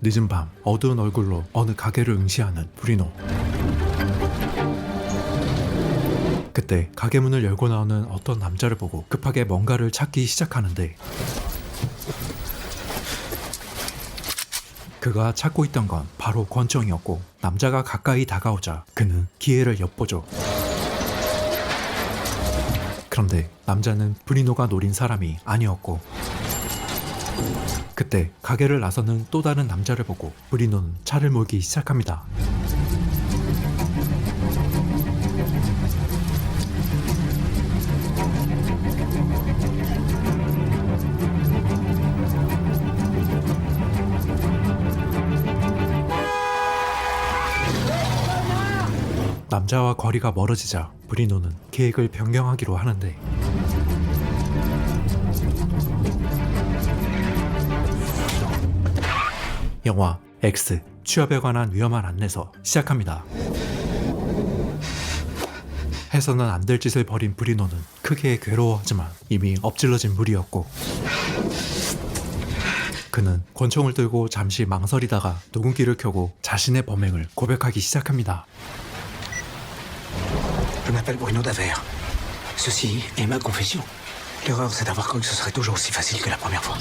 늦은 밤 어두운 얼굴로 어느 가게를 응시하는 브리노. 그때 가게 문을 열고 나오는 어떤 남자를 보고 급하게 뭔가를 찾기 시작하는데, 그가 찾고 있던 건 바로 권총이었고, 남자가 가까이 다가오자 그는 기회를 엿보죠. 그런데 남자는 브리노가 노린 사람이 아니었고, 그때 가게를 나서는 또 다른 남자를 보고 브리노는 차를 몰기 시작합니다. 남자와 거리가 멀어지자 브리노는 계획을 변경하기로 하는데, 영화 X 취업에 관한 위험한 안내서 시작합니다. 해서는 안 될 짓을 벌인 브리노는 크게 괴로워하지만 이미 엎질러진 물이었고, 그는 권총을 들고 잠시 망설이다가 녹음기를 켜고 자신의 범행을 고백하기 시작합니다. Je m'appelle Bruno Davert. Ceci est ma confession. L'erreur, c'est d'avoir cru que ce serait toujours aussi facile que la première fois.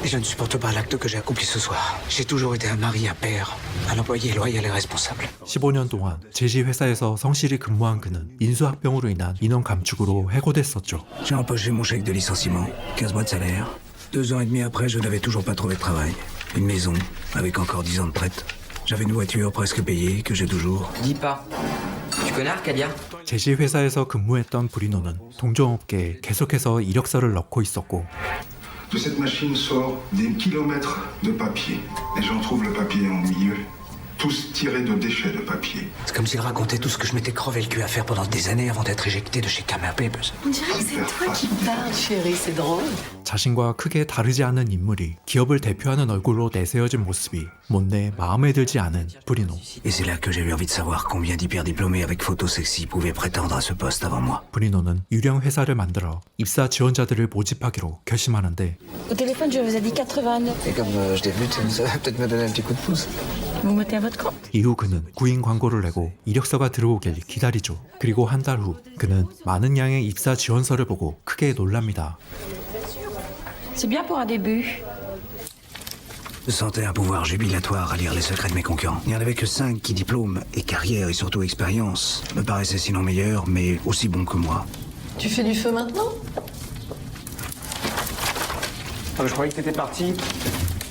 Et je ne supporte pas l'acte que j'ai accompli ce soir. J'ai toujours été un mari, un père, un employé loyal et responsable. 15년 동안 제지 회사에서 성실히 근무한 그는 인수합병으로 인한 인원 감축으로 해고됐었죠. J'ai empoché mon chèque de licenciement, 15 mois de salaire. 2 ans et demi après, je n'avais toujours pas trouvé de travail. Une maison, avec encore 10 ans de prête. J'avais une voiture presque payée, que j'ai toujours. Dis pas. Tu connais Arcadia? 제지 회사에서 근무했던 브리노는 동종업계에 계속해서 이력서를 넣고 있었고, De cette machine sort des kilomètres de papier. Et j'en trouve le papier en milieu, tous tirés de déchets de papier. C'est comme s'il racontait tout ce que je m'étais crevé le cul à faire pendant des années avant d'être éjecté de chez Camel Papers. On dirait que c'est toi qui parles, chérie, c'est drôle. 자신과 크게 다르지 않은 인물이 기업을 대표하는 얼굴로 내세워진 모습이 못내 마음에 들지 않은 브리노. Et c'est là que j'ai eu envie de savoir combien d'hyper-diplômés avec photos sexy pouvaient prétendre à ce poste avant moi. 브리노는 유령 회사를 만들어 입사 지원자들을 모집하기로 결심하는데, Au téléphone, je vous ai dit 89. Et comme je t'ai vu, ça va peut-être me donner un petit coup de pouce. Vous mettez à votre compte. 이후 그는 구인 광고를 내고 이력서가 들어오길 기다리죠. 그리고 한 달 후 그는 많은 양의 입사 지원서를 보고 크게 놀랍니다. C'est bien pour un début. Je sentais un pouvoir jubilatoire à lire les secrets de mes concurrents. Il n'y en avait que 5 qui, diplôme et carrière et surtout expérience, me paraissaient sinon meilleurs, mais aussi bons que moi. Tu fais du feu maintenant? Je croyais que t'étais parti.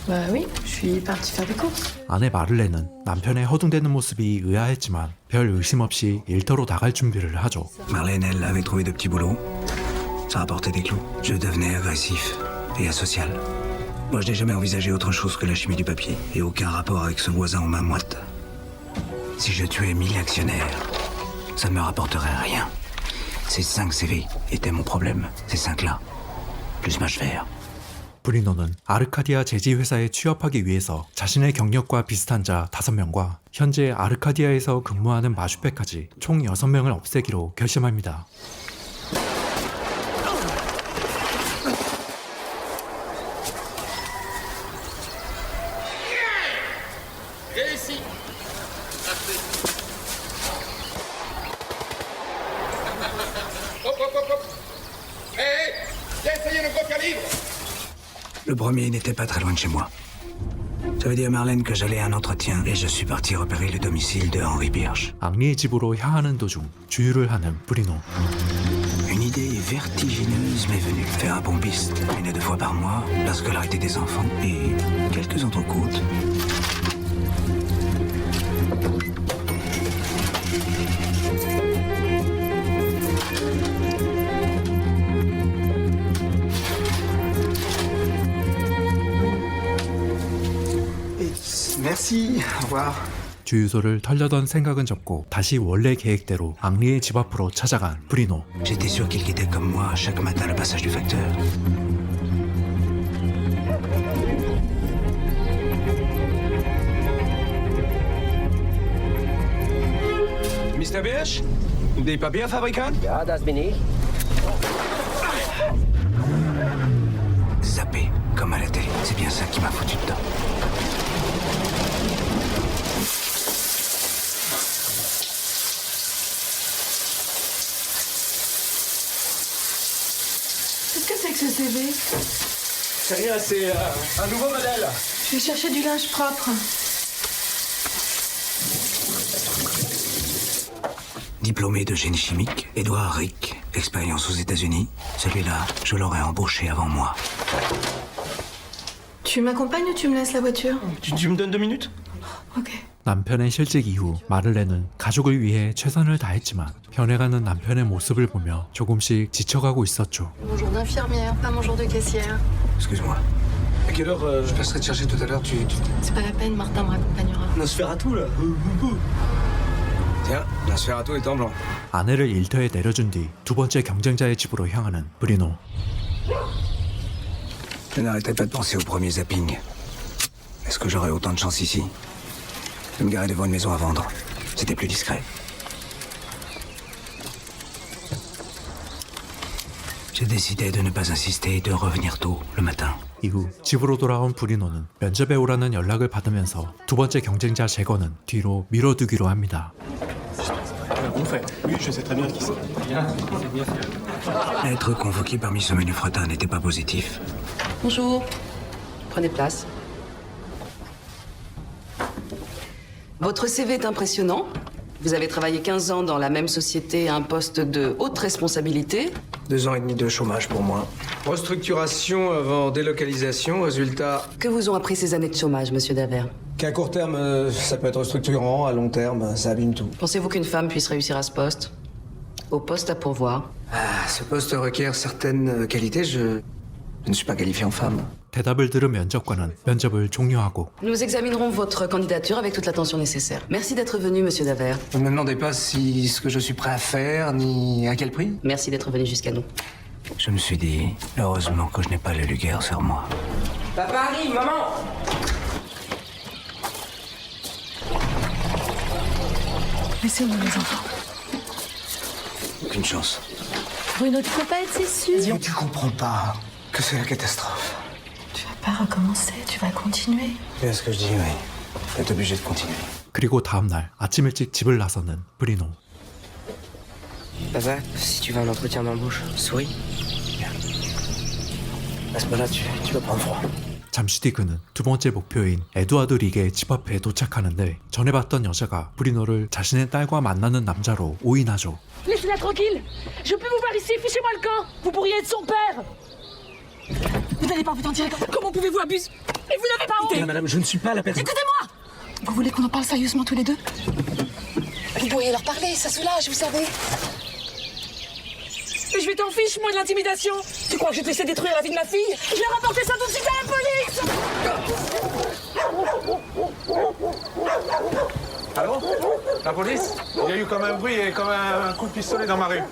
Bah oui, je suis partie faire des courses. 아내 마를레는 남편의 허둥대는 모습이 의아했지만 별 의심 없이 일터로 나갈 준비를 하죠. Marlène, elle, avait trouvé de petits boulots. Ça rapportait des clous. Je devenais agressif et asocial. Moi, je n'ai jamais envisagé autre chose que la chimie du papier et aucun rapport avec ce voisin aux mains moites. Si je tuais 1000 actionnaires, ça ne me rapporterait rien. Ces 5 CV étaient mon problème. Ces 5-là, plus ma chevère. 브리노는 아르카디아 제지 회사에 취업하기 위해서 자신의 경력과 비슷한 자 5명과 현재 아르카디아에서 근무하는 마슈페까지 총 6명을 없애기로 결심합니다. Réussi. Hop, hop, hop, hop. Hé, j'ai essayé le gros calibre. Le premier n'était pas très loin de chez moi. J'avais dit à Marlène que j'allais à un entretien et je suis parti repérer le domicile de Henri Birch. 앙리의 집으로 향하는 도중 주유를 하는 브리노. Une idée vertigineuse m'est venue. Faire un pompiste 1 à 2 fois par mois, la scolarité des enfants et quelques entrecôtes. Merci. Au revoir. 주유소를 털려던 생각은 접고 다시 원래 계획대로 앙리의 집 앞으로 찾아간 브리노. J'étais sûr qu'il quittait comme moi chaque matin le passage du facteur. Mr. Birch? Des Papierfabrikant? Ja, das bin ich. Zappé. comme à la télé. C'est bien ça qui m'a foutu dedans. Qu'est-ce que c'est que ce CV? C'est rien, c'est un nouveau modèle. Je vais chercher du linge propre. Diplômé de génie chimique, Edouard Rick, expérience aux États-Unis. Celui-là, je l'aurais embauché avant moi. Tu m'accompagnes ou tu me laisses la voiture? Tu me donnes 2 minutes? Ok. 남편의 실직 이후 마를렌은 가족을 위해 최선을 다했지만 변해가는 남편의 모습을 보며 조금씩 지쳐가고 있었죠. Mon jour d'infirmière, pas mon jour de caissière. Excuse-moi. À quelle heure je passerai te chercher tout à l'heure? C'est pas la peine, Martin me raccompagnera. Nosferatu, là. Tiens, Nosferatu est en blanc. 아내를 일터에 내려준 뒤 두 번째 경쟁자의 집으로 향하는 브리노. Je n'arrêtais pas de penser au premier zapping. Est-ce que j'aurais autant de chance ici? De me garer devant une maison à vendre. C'était plus discret. J'ai décidé de ne pas insister et de revenir tôt le matin. 이후 집으로 돌아온 브리노는 면접에 오라는 연락을 받으면서 두 번째 경쟁자 제거는 뒤로 미뤄두기로 합니다. Être convoqué parmi ce menu fretin n'était pas positif. Bonjour. Prenez place. Votre CV est impressionnant. Vous avez travaillé 15 ans dans la même société à un poste de haute responsabilité. 2 ans et demi de chômage pour moi. Restructuration avant délocalisation, résultat Que vous ont appris ces années de chômage, monsieur Davert? qu'à court terme, ça peut être structurant, à long terme, ça abîme tout. Pensez-vous qu'une femme puisse réussir à ce poste? Au poste à pourvoir. Ah, ce poste requiert certaines qualités, je ne suis pas qualifié en femme. 대답을 들은 면접관은 면접을 종료하고 Nous examinerons votre candidature avec toute l'attention nécessaire. Merci d'être venu, monsieur Davert. Ne me demandez pas si ce que je suis prêt à faire, ni à quel prix. Merci d'être venu jusqu'à nous. Je me suis dit, heureusement que je n'ai pas le Luger sur moi. Papa arrive, maman! Laissez-nous les enfants. Aucune chance. Bruno, tu peux pas être, c'est sûr. Tu comprends pas que c'est la catastrophe. Tu vas pas recommencer, tu vas continuer. C'est ce que je dis, oui. Vous êtes obligé de continuer. 그리고 다음날 아침 일찍 집을 나서는 브리노. Papa, si tu veux un entretien d'embauche, souris. À ce moment-là, tu vas prendre froid. 잠시 뒤 그는 두 번째 목표인 에드와드 릭의 집 앞에 도착하는데 전에 봤던 여자가 브리노를 자신의 딸과 만나는 남자로 오인하죠. Laissez-la tranquille. Je peux vous voir ici, fichez-moi le camp. Vous pourriez être son père. Vous n'allez pas vous en dire. Comment pouvez-vous abuser? Et vous n'avez pas honte? Madame, je ne suis pas la personne. Écoutez-moi. Vous voulez qu'on en parle sérieusement tous les deux? Vous pourriez leur parler, ça soulage, vous savez. Mais je vais t'en fiche, moi, de l'intimidation. Tu crois que je te laisser détruire la vie de ma fille? Je vais rapporter ça tout de suite à la police. Allô? La police? Il y a eu comme un bruit et comme un coup de pistolet dans ma rue.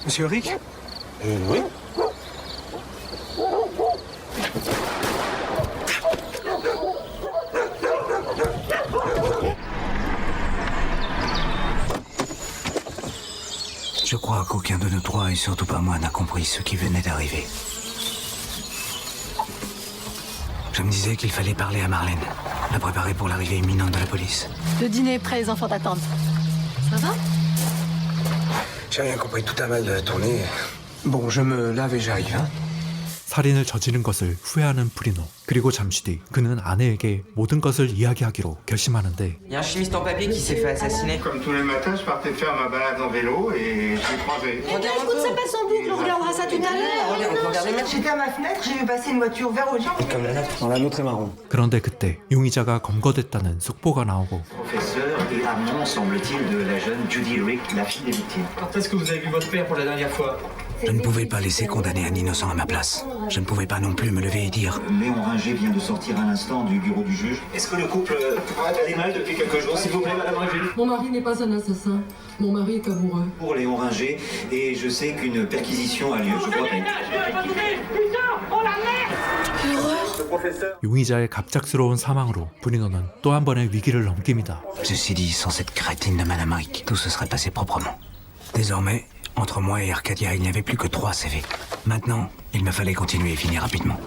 Monsieur Rick? Oui. Je crois qu'aucun de nous trois, et surtout pas moi, n'a compris ce qui venait d'arriver. Je me disais qu'il fallait parler à Marlène, la préparer pour l'arrivée imminente de la police. Le dîner est prêt, les enfants t'attendent. Ça va? J'ai rien compris, tout a mal tourné. Bon, je me lave et j'arrive, hein? 살인을 저지른 것을 후회하는 브리노. 그리고 잠시 뒤 그는 아내에게 모든 것을 이야기하기로 결심하는데 Il y a un chimiste en papier qui s'est fait assassiner. Comme tous les matins, je partais faire ma balade en vélo et je l'ai croisé. Regarde un peu. Ça passe en boucle, on regardera ça tout à l'heure. Regardez, merci. J'étais à ma fenêtre, j'ai vu passer une voiture vert aux gens. Comme la nôtre. Dans la nôtre est marron. 그런데 그때 용의자가 검거됐다는 속보가 나오고 Professeur et amant, semble-t-il, de la jeune Judy Rick, la fille des victimes. Quand est-ce que vous avez vu votre père pour la dernière fois? Je ne pouvais pas laisser condamner un innocent à ma place. Je ne pouvais pas non plus me lever et dire Léon Ringer vient de sortir à l'instant du bureau du juge. Est-ce que le couple a des mal depuis quelques jours, s'il vous plaît, madame Ringer? Mon mari n'est pas un assassin. Mon mari est amoureux. Pour Léon Ringer, et je sais qu'une perquisition a lieu, je crois. 용의자의 갑작스러운 사망으로 브리노는 또 한 번의 위기를 넘깁니다. Ceci dit, sans cette crétine de Madame Rick, tout se serait passé proprement. Désormais, entre moi et Arcadia, il n'y avait plus que 3 CV. Maintenant, il me fallait continuer et finir rapidement.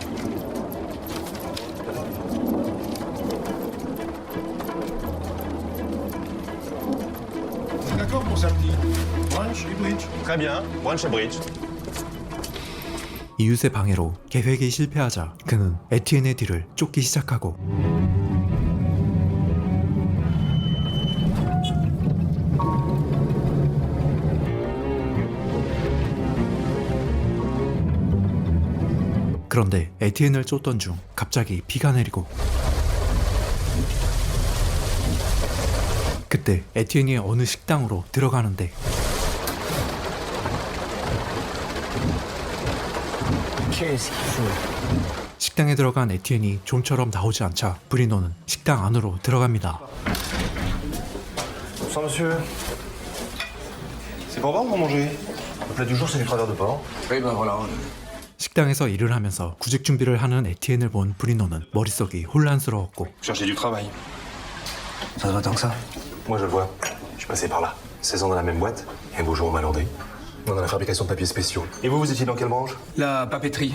bridge. Très bien. One bridge. 이웃의 방해로 계획이 실패하자 그는 에티엔의 뒤를 쫓기 시작하고 그런데 에티엔을 쫓던 중 갑자기 비가 내리고 그때 에티엔이 어느 식당으로 들어가는데 식당에 들어간 에티엔이 좀처럼 나오지 않자 브리노는 식당 안으로 들어갑니다. Bonsoir, monsieur. C'est pour vendre ou manger? Le plat du jour, c'est du travers de porc. Oui, ben voilà. 식당에서 일을 하면서 구직 준비를 하는 에티엔을 본 브리노는 머릿속이 혼란스러웠고 Cherchez du travail. Ça va tant que ça? Moi, je le vois. Je suis passé par là. 16 ans dans la même boîte, et un beau jour, on m'a landé. On est dans la fabrication de papiers spéciaux. Et vous, vous étiez dans quelle branche? La papeterie.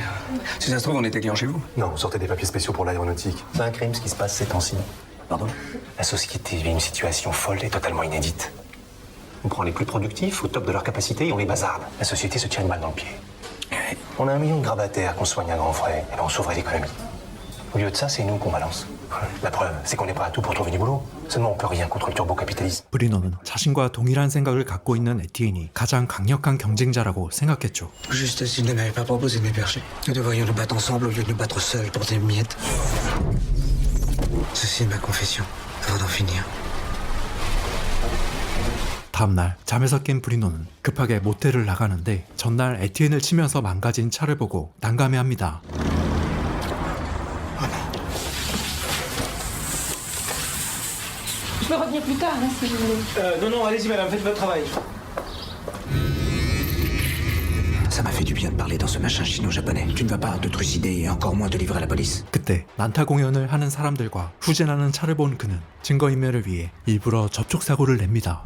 Si ça se trouve, on était clients chez vous. Non, vous sortez des papiers spéciaux pour l'aéronautique. C'est un crime ce qui se passe ces temps-ci. Pardon? La société vit une situation folle et totalement inédite. On prend les plus productifs au top de leur capacité et on les bazarde. La société se tire une balle dans le pied. On a 1 million de grabataires qu'on soigne à grands frais. Et ben on sauverait l'économie. Au lieu de ça, c'est nous qu'on balance. La preuve, c'est qu'on n'est pas à tout pour trouver du boulot. Seulement, on peut rien contre le turbo-capitalisme. 브리노는 자신과 동일한 생각을 갖고 있는 에티엔이 가장 강력한 경쟁자라고 생각했죠. Juste s'il ne m'avait pas proposé de me percher. Nous devrions nous battre ensemble au lieu de nous battre seuls pour des miettes. Ceci est ma confession, avant d'en finir. 다음날 잠에서 깬 브리노는 급하게 모텔을 나가는데 전날 에티엔을 치면서 망가진 차를 보고 난감해합니다. Je peux revenir plus tard, hein, si vous voulez. Non, non, allez-y, madame, faites votre travail. Ça m'a fait du bien de parler dans ce machin chino-japonais. Tu ne vas pas te trucider et encore moins te livrer à la police. 그때 난타 공연을 하는 사람들과 후진하는 차를 본 그는 증거인멸을 위해 일부러 접촉 사고를 냅니다.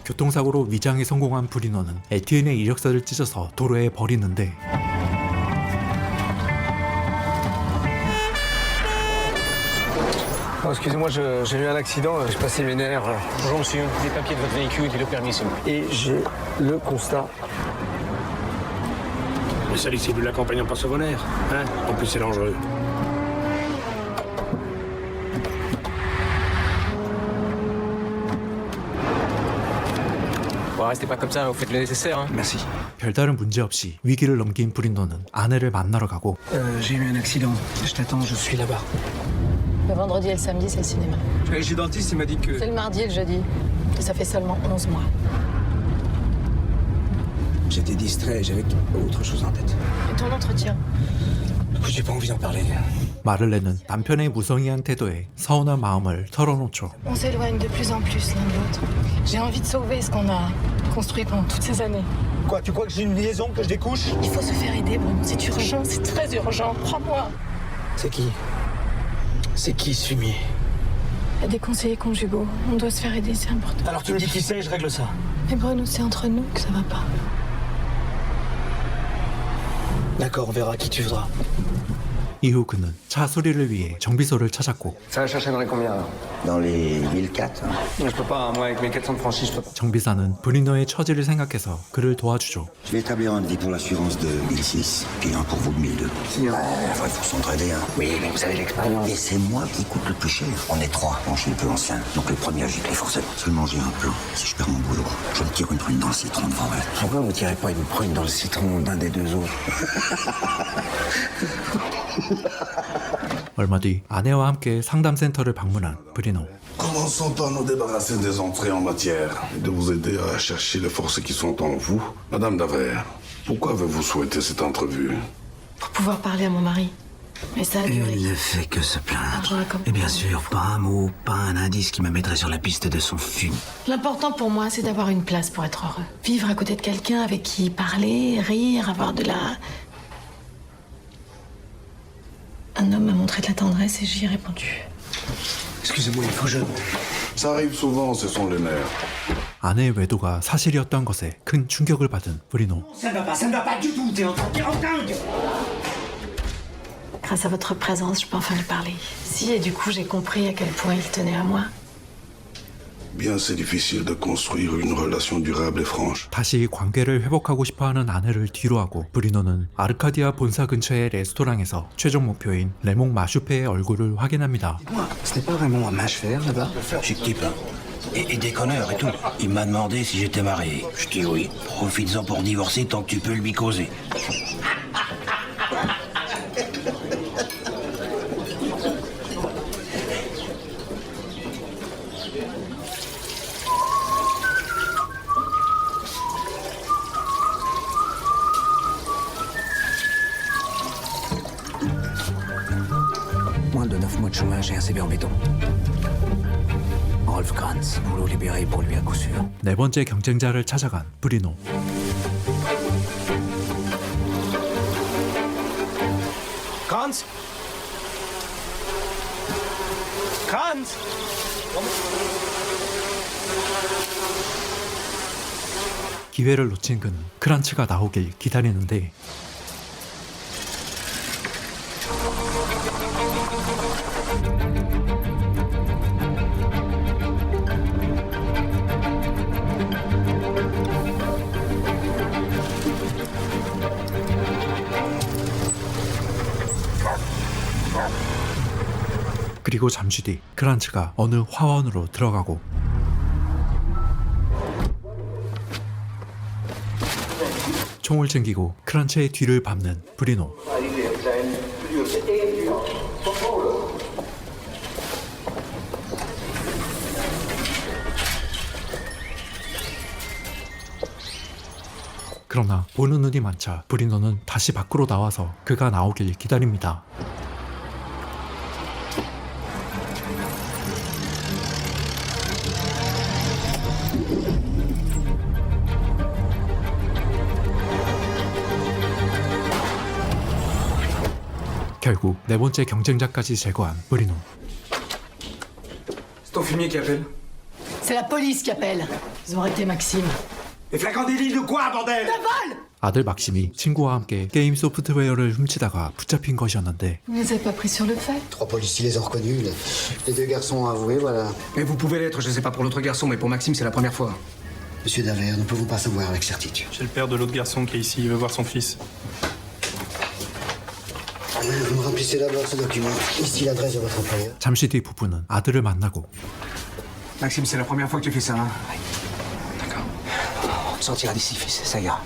교통사고로 위장에 성공한 브리노는 에티엔의 이력서를 찢어서 도로에 버리는데 Oh, excusez-moi, j'ai eu un accident, j'ai passé mes nerfs. Bonjour monsieur, les papiers de votre véhicule et le permis, s'il vous plaît. Et j'ai le constat. Les salicides de la compagnie pas secondaire, hein? En plus, c'est dangereux. Bon, restez pas comme ça, vous faites le nécessaire, hein. Merci. 별다른 문제 없이 위기를 넘긴 브리노는 아내를 만나러 가고 J'ai eu un accident. Je t'attends, je suis là-bas. Le vendredi et le samedi, c'est le cinéma. Je suis allé chez le dentiste, il m'a dit que... C'est le mardi et le jeudi. Et ça fait seulement 11 mois. J'étais distrait, j'avais autre chose en tête. Et ton entretien? J'ai pas envie d'en parler. 말을 내는 남편의 무성의한 태도에 서운한 마음을 털어놓죠. On s'éloigne de plus en plus l'un de l'autre. J'ai envie de sauver ce qu'on a construit pendant toutes ces années. Quoi, tu crois que j'ai une liaison, que je découche? Il faut se faire aider, Bruno. C'est urgent, c'est très urgent. Crois-moi. C'est qui? C'est qui ce fumier? Il y a des conseillers conjugaux. On doit se faire aider, c'est important. Alors tu me dis qui c'est, je règle ça. Mais Bruno, c'est entre nous que ça va pas. D'accord, on verra qui tu voudras. 이후 그는 차 수리를 위해 정비소를 찾았고 Ça va chercher dans les combien, alors? Dans les 1004. Je peux pas, moi, avec mes 400 de franchise, je peux pas. 정비사는 브리노의 처지를 생각해서 그를 도와주죠. Je vais établir un devis pour l'assurance de 1006, puis un pour vous de 1002. Il faut s'entraider, hein. Oui, mais vous avez l'expérience. Et c'est moi qui coûte le plus cher. On est 3, bon, je suis le peu ancien, donc le premier agit forcément. Seulement j'ai un plan. Si je perds mon boulot, je me tire une prune dans le citron devant elle. Pourquoi vous tirez pas une prune dans le citron d'un des deux autres? 얼마 뒤 아내와 함께 상담센터를 방문한 브리노. Commençons par nous débarrasser des entrées en matière et de vous aider à chercher les forces qui sont en vous. Madame Daver, pourquoi avez-vous souhaité cette entrevue? Pour pouvoir parler à mon mari. Mais ça a duré. Il ne fait que se plaindre. Argent comme- Et bien sûr, pas un mot, pas un indice qui me mettrait sur la piste de son fume. L'important pour moi, c'est d'avoir une place pour être heureux. Vivre à côté de quelqu'un avec qui parler, rire, avoir de la... Un homme m'a montré de la tendresse et j'y ai répondu. Excusez-moi, il faut que je... Ça arrive souvent, ce sont les nerfs. 아내의 외도가 사실이었던 것에 큰 충격을 받은 브리노. Ça ne va pas du tout, t'es en train de dingue. Grâce à votre présence, je peux enfin lui parler. Si, et du coup, j'ai compris à quel point il tenait à moi. Bien, c'est difficile de construire une relation durable et franche. 다시 관계를 회복하고 싶어하는 아내를 뒤로하고 브리노는 아르카디아 본사 근처의 레스토랑에서 최종 목표인 레몽 마슈페의 얼굴을 확인합니다. C'était pas vraiment un mâche-fer là-bas? Chic type, hein. Et déconneur et tout. Il m'a demandé si j'étais marié. Je dis oui. Profites-en pour divorcer tant que tu peux lui causer. Moins de 9 mois de chômage et un CV en béton. Rolf Kranz, boulot libéré pour lui à coup sûr. 네 번째 경쟁자를 찾아간 브리노. Kranz? Kranz? 기회를 놓친 그는 크란츠가 나오길 기다리는데 그리고 잠시 뒤 크란츠가 어느 화원으로 들어가고 총을 챙기고 크란츠의 뒤를 밟는 브리노. 그러나 보는 눈이 많자 브리노는 다시 밖으로 나와서 그가 나오길 기다립니다. 결국 네 번째 경쟁자까지 제거한 브리노. C'est ton fumier qui appelle. C'est la police qui appelle. Ils ont arrêté Maxime. Mais flagrant délit de quoi, bordel? 아들 막심이 친구와 함께 게임 소프트웨어를 훔치다가 붙잡힌 것이었는데 Vous les avez pas pris sur le fait? 3 policiers les ont reconnus. Les 2 garçons ont avoué, voilà. Mais vous pouvez l'être, je sais pas pour l'autre garçon, mais pour Maxime, c'est la première fois. Monsieur Daver, nous ne pouvons pas savoir avec certitude. C'est le père de l'autre garçon qui est ici, il veut voir son fils. Vous me remplissez d'abord ce document. Ici l'adresse de votre employeur. 잠시 뒤 부부는 아들을 만나고 Maxime, c'est la première fois que tu fais ça, hein? D'accord. On te sortira d'ici, fils, ça ira.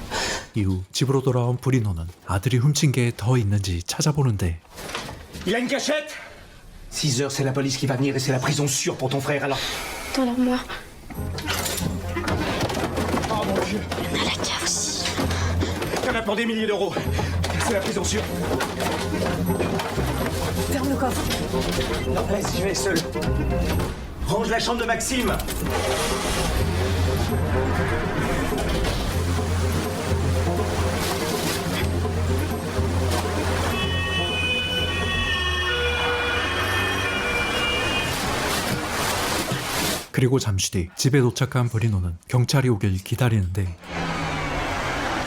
이후 집으로 돌아온 브리노는 아들이 훔친 게 더 있는지 찾아보는데 Il a une cachette? 6 heures, c'est la police qui va venir et c'est la prison sûre pour ton frère, alors... Dans l'armoire. Oh mon Dieu! Il y en a la cave aussi. T'en as pour des milliers d'euros. C'est la prison sûre. Ferme le coffre. Non, laisse, je vais seul. Range la chambre de Maxime. 그리고 잠시 뒤 집에 도착한 브리노는 경찰이 오길 기다리는데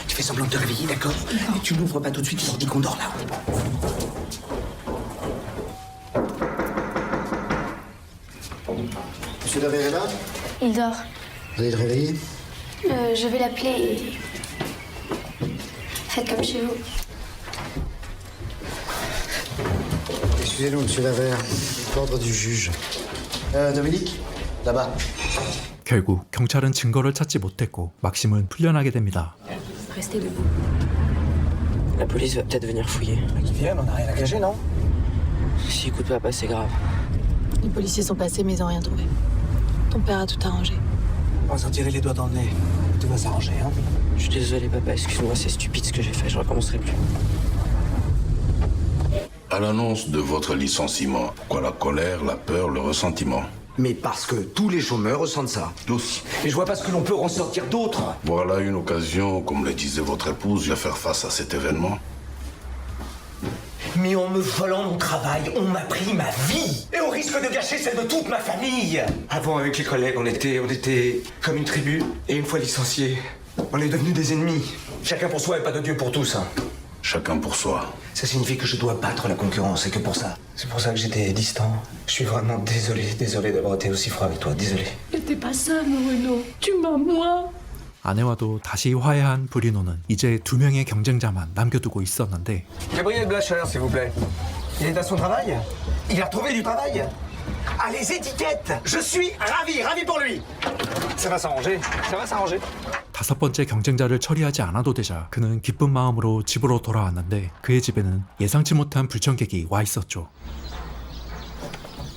Tu fais semblant de te réveiller, d'accord? Et tu n'ouvres pas tout de suite, il dit qu'on dort là. Monsieur Daver est là? Il dort. Vous allez le réveiller? Je vais l'appeler et... Faites comme chez vous. Excusez-nous, monsieur Daver. L'ordre du juge. Dominique? Là-bas. 결국 경찰은 증거를 찾지 못했고 막심은 풀려나게 됩니다. Restez debout. La police va peut-être venir fouiller. Qu'ils viennent, on n'a rien à cacher, non? Si écoute papa, c'est grave. Les policiers sont passés, mais ils n'ont rien trouvé. Ton père a tout arrangé. On va s'en tirer les doigts dans le nez. Tout va s'arranger, hein? Je suis désolé papa, excuse-moi, c'est stupide ce que j'ai fait, je recommencerai plus. À l'annonce de votre licenciement, pourquoi la colère, la peur, le ressentiment? Mais parce que tous les chômeurs ressentent ça. Tous. Et je vois pas ce que l'on peut ressortir d'autre. Voilà une occasion, comme le disait votre épouse, de faire face à cet événement. Mais en me volant mon travail, on m'a pris ma vie. Et on risque de gâcher celle de toute ma famille. Avant, avec les collègues, on était comme une tribu. Et une fois licenciés, on est devenus des ennemis. Chacun pour soi et pas de Dieu pour tous. Hein. Chacun pour soi. Ça signifie que je dois battre la concurrence et que pour ça. C'est pour ça que j'étais distant. Je suis vraiment désolé d'avoir été aussi froid avec toi, désolé. Mais t'es pas seul, Bruno. Tu m'as moi. 아내와도 다시 화해한 브리노는 이제 2명의 경쟁자만 남겨두고 있었는데 Gabriel Blacher, s'il vous plaît. Il est à son travail? Il a retrouvé du travail? Ah, les étiquettes! Je suis ravi pour lui! Ça va s'arranger. 5번째 경쟁자를 처리하지 않아도 되자 그는 기쁜 마음으로 집으로 돌아왔는데 그의 집에는 예상치 못한 불청객이 와 있었죠.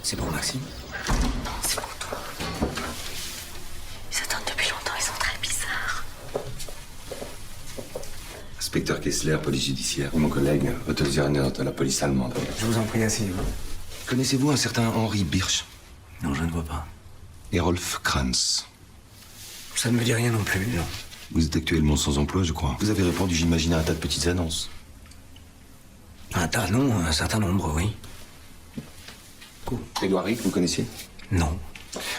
C'est pour Maxime? C'est pour toi. Ils attendent depuis longtemps, ils sont très bizarres. Inspecteur Kessler, police judiciaire. Mon collègue, Otto-Zierner de la police allemande. Je vous en prie, asseyez-vous. Connaissez-vous un certain Henri Birsch? Non, je ne vois pas. Et Rolf Kranz? Ça ne me dit rien non plus, non. Vous êtes actuellement sans emploi, je crois. Vous avez répondu, j'imagine, à un tas de petites annonces. Un tas, non, un certain nombre, oui. Édouard Rick, vous connaissiez? Non.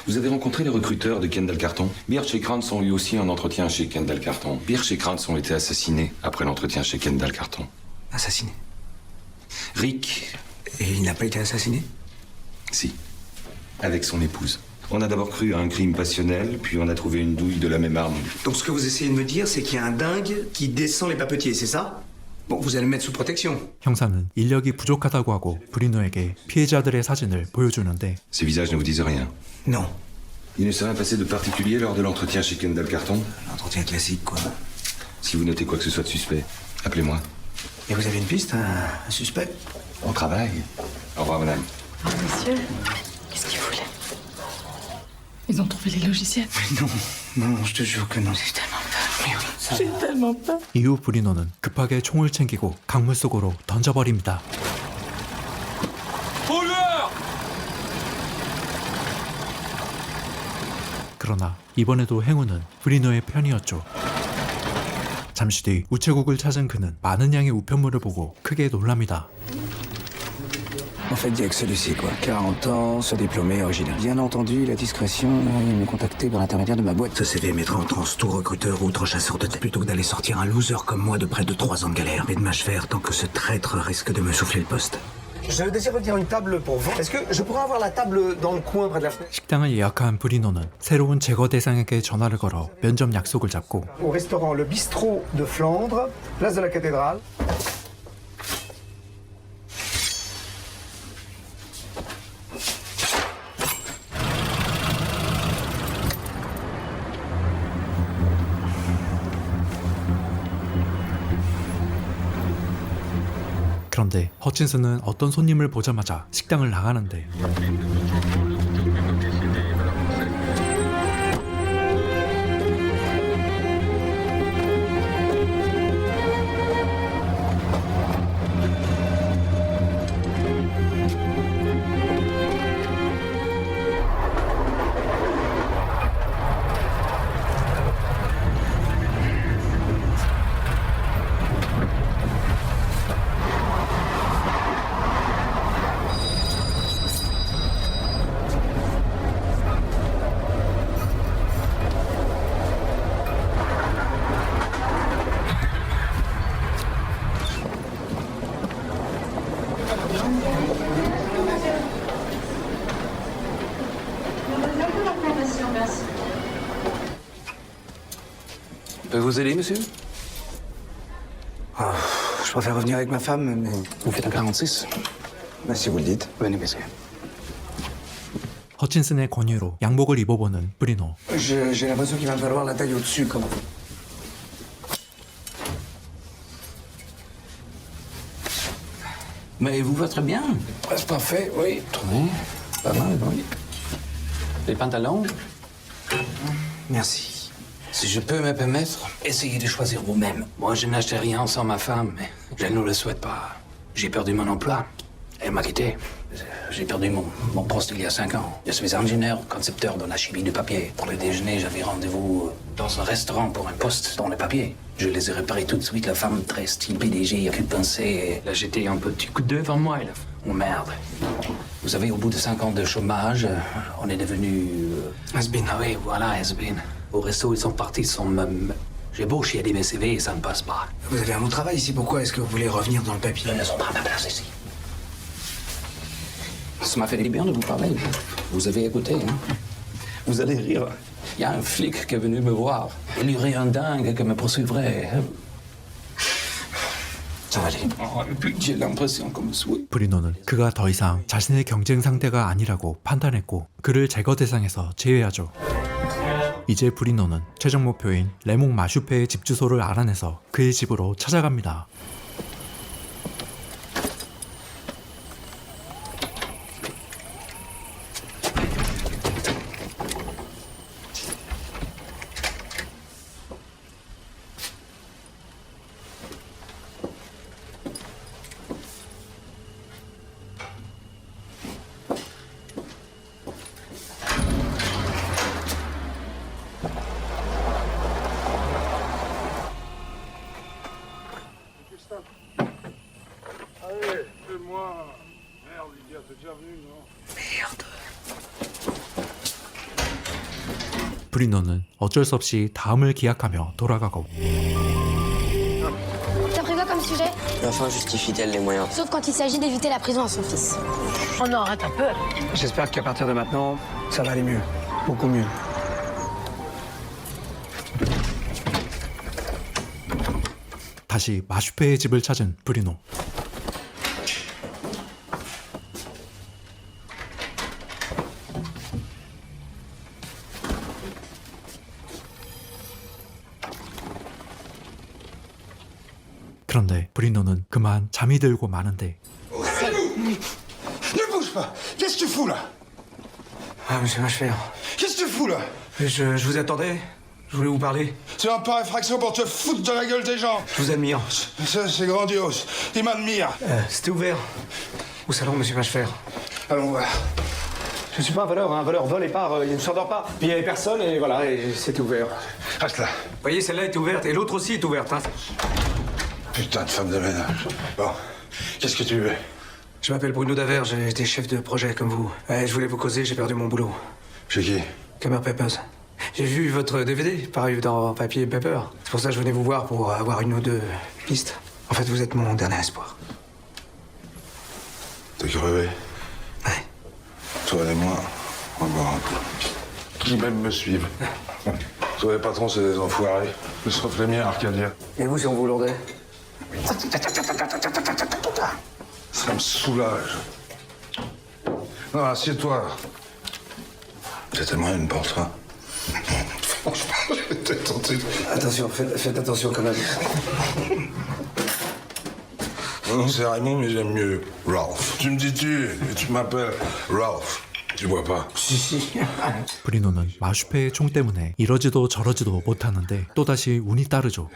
Vous avez rencontré les recruteurs de Kendall Carton? Birch et Kranz ont eu aussi un entretien chez Kendall Carton. Birch et Kranz ont été assassinés après l'entretien chez Kendall Carton. Assassiné? Rick... Et il n'a pas été assassiné? Si. Avec son épouse. On a d'abord cru à un crime passionnel, puis on a trouvé une douille de la même arme. Donc ce que vous essayez de me dire, c'est qu'il y a un dingue qui descend les papetiers, c'est ça? Bon, vous allez me mettre sous protection. 형사는 인력이 부족하다고 하고 브리노에게 피해자들의 사진을 보여주는데 Ces visages ne vous disent rien? Non. Il ne s'est rien passé de particulier lors de l'entretien chez Kendall Carton? L'entretien classique, quoi. Si vous notez quoi que ce soit de suspect, appelez-moi. Et vous avez une piste, un suspect? On travaille. Au revoir, madame. Oh, monsieur, qu'est-ce qu'ils voulaient? Ils ont trouvé les logiciels. Non, je te jure que non. J'ai tellement peur. J'ai tellement peur. 이후 브리노는 급하게 총을 챙기고 강물 속으로 던져버립니다. 그러나 이번에도 행운은 브리노의 편이었죠. 잠시 뒤 우체국을 찾은 그는 많은 양의 우편물을 보고 크게 놀랍니다. En fait, il y a que celui-ci, quoi. 40 ans, se diplômé, originaire. Bien entendu, la discrétion, il me contactait par l'intermédiaire de ma boîte. Ce CV mettra en transe tout recruteur ou autre chasseur de tête. Plutôt que d'aller sortir un loser comme moi de près de 3 ans de galère. Mais de mâche faire tant que ce traître risque de me souffler le poste. Je désire retirer une table pour vendre. Est-ce que je pourrais avoir la table dans le coin près de la fenêtre? 식당을 예약한 브리노는 새로운 제거 대상에게 전화를 걸어 면접 약속을 잡고 Au restaurant Le Bistrot de Flandre, place de la Cathédrale. 그런데 허친슨은 어떤 손님을 보자마자 식당을 나가는데 Je peux vous aider, monsieur? Je préfère revenir avec ma femme, mais... Vous faites un 46? Si vous le dites. Venez, monsieur. 허친슨의 권유로 양복을 입어보는 브리노. J'ai l'impression qu'il va me falloir la taille au-dessus, comme... Mais vous va très bien. C'est parfait, oui. Oui, pas mal, oui. Les pantalons? Merci. Si je peux me permettre, essayez de choisir vous-même. Moi, je n'achète rien sans ma femme, mais je ne le souhaite pas. J'ai perdu mon emploi. Elle m'a quitté. J'ai perdu mon poste il y a 5 ans. Je suis ingénieur, concepteur dans la chimie du papier. Pour le déjeuner, j'avais rendez-vous dans un restaurant pour un poste dans le papier. Je les ai réparés tout de suite. La femme, très style PDG, a pu penser. Elle a jeté un petit coup d'œil devant moi. Oh merde. Vous savez, au bout de 5 ans de chômage, on est devenu... Has-been. Ah oui, voilà, has-been. Au resto, ils sont partis sans me J'ai beau chialer mes CV et ça ne passe pas. Vous avez un bon travail ici, pourquoi est-ce que vous voulez revenir dans le papier? Ils ne sont pas à ma place ici. Ça m'a fait du bien de vous parler. Vous avez écouté, hein? Vous allez rire. Il y a un flic qui est venu me voir. Il y aurait un dingue qui me poursuivrait. Ça va aller. Et puis j'ai l'impression qu'on me souhaite. 브리노는 그가 더 이상 자신의 경쟁 상대가 아니라고 판단했고 그를 제거 대상에서 제외하죠. 이제 브리노는 최종 목표인 레몽 마슈페의 집 주소를 알아내서 그의 집으로 찾아갑니다. Allez, fais-moi. Merde, Lydia, t'es déjà venu, non? 브리노는 어쩔 수 없이 다음을 기약하며 돌아가고 T'as pris quoi comme sujet? La fin justifie-t-elle les moyens? Sauf quand il s'agit d'éviter la prison à son fils. Oh non, arrête un peu. J'espère qu'à partir de maintenant, ça va aller mieux. Beaucoup mieux. 다시 마슈페의 집을 찾은 브리노. 그런데 브리노는 그만 잠이 들고 마는데 Ne bouge pas. Qu'est-ce que tu fous là? Ah, monsieur Machefer. Qu'est-ce que tu fous là? Je vous attendais. Je voulais vous parler. Tu n'as pas réfraction pour te foutre de la gueule des gens. Je vous admire. Ça, c'est grandiose. Il m'admire. C'était ouvert. Au salon, monsieur Machefer. Allons voir. Je suis pas un voleur, hein. Un voleur vole et part, il ne s'endort pas. Puis il y avait personne et voilà, et c'était ouvert. Reste là. Vous voyez, celle-là est ouverte et l'autre aussi est ouverte. Hein. Putain de femme de ménage. Bon, qu'est-ce que tu veux? Je m'appelle Bruno Daver, j'ai été chef de projet comme vous. Je voulais vous causer, j'ai perdu mon boulot. Chez qui? Camer Papers. J'ai vu votre DVD paru dans Papier et Paper. C'est pour ça que je venais vous voir pour avoir une ou deux pistes. En fait, vous êtes mon dernier espoir. T'es crevé? Ouais. Toi et moi, on va boire un coup. Qui même me suivent. Toi les patrons, c'est des enfoirés. Le sauf les miens, Arcadia. Et vous, si on vous lourdait? Ça me soulage. Non, assieds-toi. C'était moi une porte, hein. Franchement, j'étais tenté. Attention, faites attention quand même. Non, c'est Raymond, mais j'aime mieux Ralph. Tu me dis tu, et tu m'appelles Ralph. Tu bois pas? 브리노는 마슈페의 총 때문에 이러지도 저러지도 못하는데 또다시 운이 따르죠.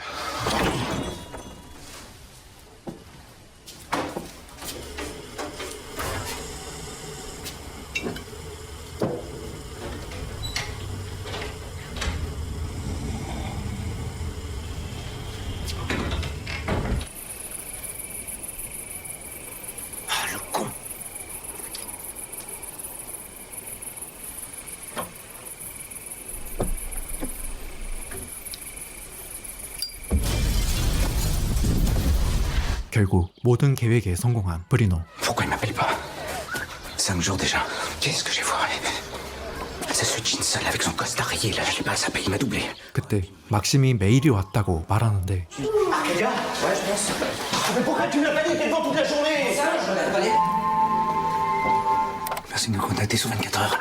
결국 모든 계획에 성공한 브리노. Pourquoi il m'appelle pas? 5 jours déjà. Qu'est-ce que j'ai foiré? C'est ce jean seul avec son costard rayé, là, j'ai pas à payer, il m'a doublé. 그때 막심이 메일이 왔다고 말하는데 Arcadia? Ouais, je pense. Mais pourquoi tu me l'as pas dit? T'es devant toute la journée! Ça, je l'ai pas dit. Merci de nous contacter sous 24 heures.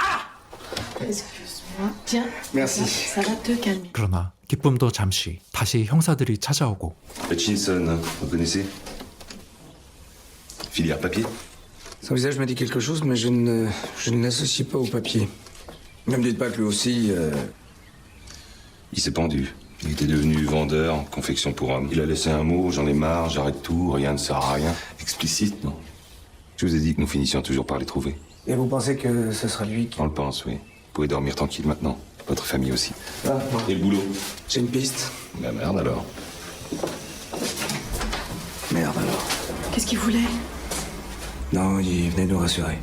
Excuse-moi. Tiens. Merci. Ça va te calmer. 그러나 기쁨도 잠시 다시 형사들이 찾아오고 Hutchinson, vous connaissez? Filière papier? Son visage m'a dit quelque chose, mais je ne l'associe pas au papier. Ne me dites pas que lui aussi... Il s'est pendu. Il était devenu vendeur, confection pour hommes. Il a laissé un mot, j'en ai marre, j'arrête tout, rien ne sert à rien. Explicite, non? Je vous ai dit que nous finissions toujours par les trouver. Et vous pensez que ce sera lui qui... On le pense, oui. Vous pouvez dormir tranquille maintenant. Votre famille aussi. Ah, bon. Et le boulot? J'ai une piste. La merde alors. Merde alors. Qu'est-ce qu'il voulait? Non, il venait nous rassurer.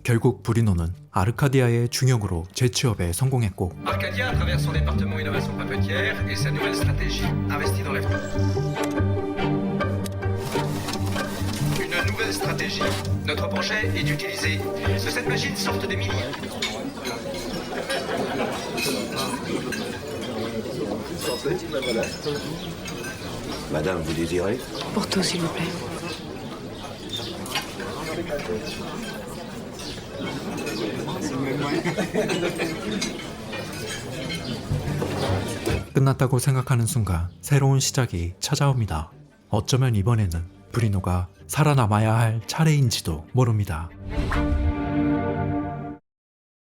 결국 브리노는 아르카디아의 중역으로 재취업에 성공했고 Arcadia, à travers son département innovation papetière et sa nouvelle stratégie, investit dans l'avenir. Une nouvelle stratégie. Notre projet est d'utiliser que cette machine sorte des milliers. Madame, vous désirez? Pour tout, s'il vous plaît. 끝났다고 생각하는 순간 새로운 시작이 찾아옵니다. 어쩌면 이번에는 브리노가 살아남아야 할 차례인지도 모릅니다.